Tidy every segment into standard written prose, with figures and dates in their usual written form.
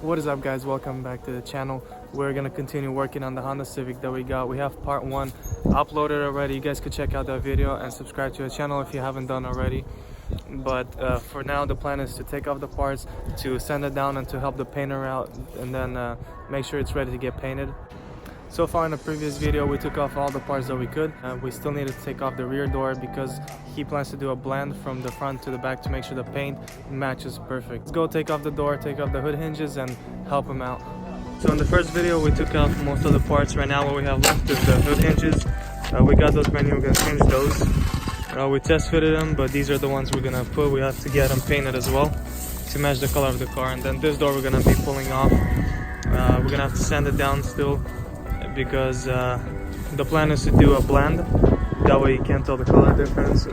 What is up, guys? Welcome back to the channel. We're gonna continue working on the Honda Civic that we got. We have part 1 uploaded already. You guys could check out that video and subscribe to the channel if you haven't done already. But for now, the plan is to take off the parts, to send it down and to help the painter out, and then make sure it's ready to get painted. So far in the previous video, we took off all the parts that we could. We still needed to take off the rear door because he plans to do a blend from the front to the back to make sure the paint matches perfect. Let's go take off the door, take off the hood hinges, and help him out. So in the first video, we took off most of the parts. Right now what we have left is the hood hinges. We got those brand new, we're gonna change those. We test fitted them, but these are the ones we're gonna put. We have to get them painted as well to match the color of the car. And then this door we're gonna be pulling off. We're gonna have to sand it down still, because the plan is to do a blend. That way you can't tell the color difference.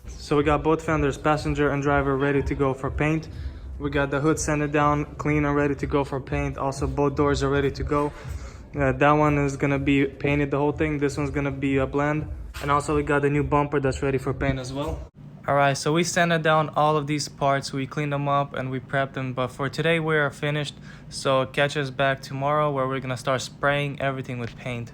So we got both fenders, passenger and driver, ready to go for paint. We got the hood sanded down, clean and ready to go for paint. Also both doors are ready to go. That one is gonna be painted, the whole thing. This one's gonna be a blend. And also we got the new bumper that's ready for paint as well. Alright, so we sanded down all of these parts, we cleaned them up and we prepped them, but for today we are finished. So catch us back tomorrow where we're gonna start spraying everything with paint.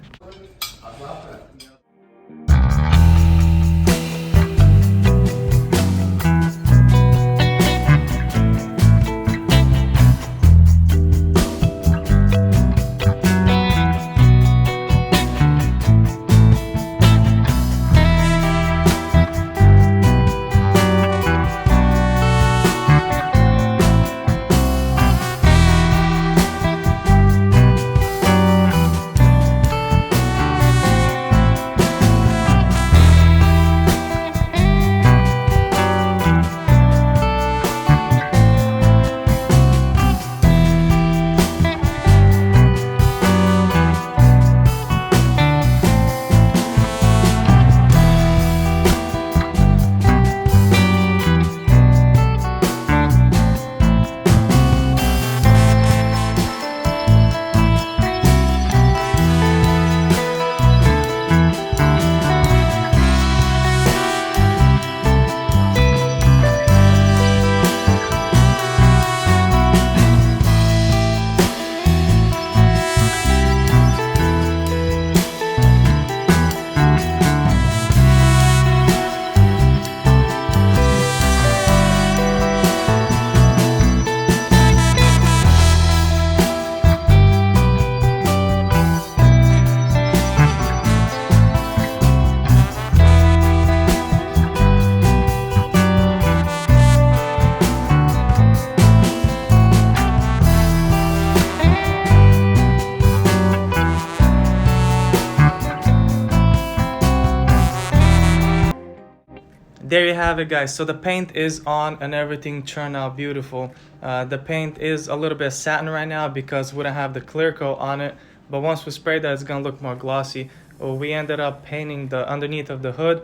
there you have it, guys. So the paint is on and everything turned out beautiful. The paint is a little bit satin right now because we don't have the clear coat on it, but once we spray that, it's gonna look more glossy. We ended up painting the underneath of the hood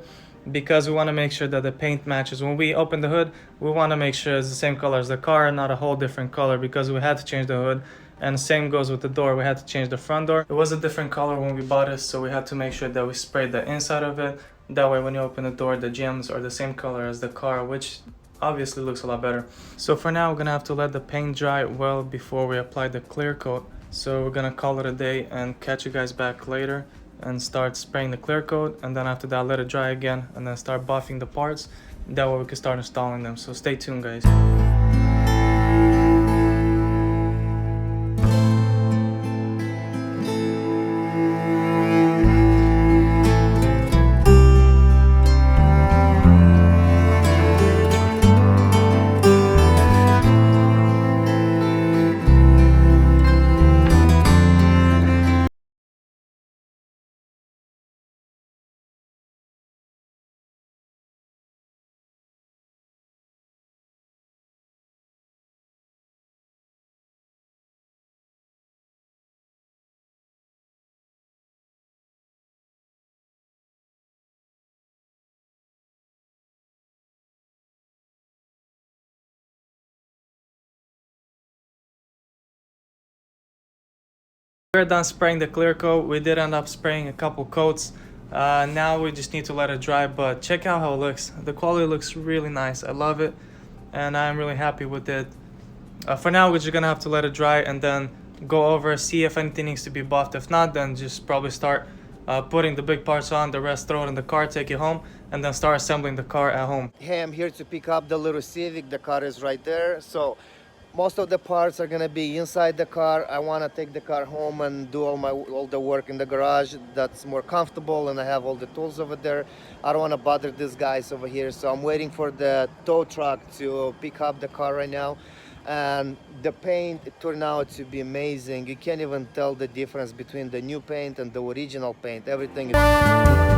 because we want to make sure that the paint matches. When we open the hood, we want to make sure it's the same color as the car, not a whole different color, because we had to change the hood. And same goes with the door. We had to change the front door. It was a different color when we bought it, so we had to make sure that we sprayed the inside of it. That way when you open the door, the gems are the same color as the car, which obviously looks a lot better. So for now, we're gonna have to let the paint dry well before we apply the clear coat. So we're gonna call it a day and catch you guys back later and start spraying the clear coat, and then after that let it dry again and then start buffing the parts. That way we can start installing them. So stay tuned, guys. We're done spraying the clear coat. We did end up spraying a couple coats. Now we just need to let it dry, but check out how it looks. The quality looks really nice. I love it and I'm really happy with it. For now we're just gonna have to let it dry and then go over, see if anything needs to be buffed. If not, then just probably start putting the big parts on, the rest throw it in the car, take it home, and then start assembling the car at home. Hey, I'm here to pick up the little Civic. The car is right there. So most of the parts are gonna be inside the car. I wanna take the car home and do all the work in the garage. That's more comfortable, and I have all the tools over there. I don't wanna bother these guys over here, so I'm waiting for the tow truck to pick up the car right now. And the paint, it turned out to be amazing. You can't even tell the difference between the new paint and the original paint. Everything is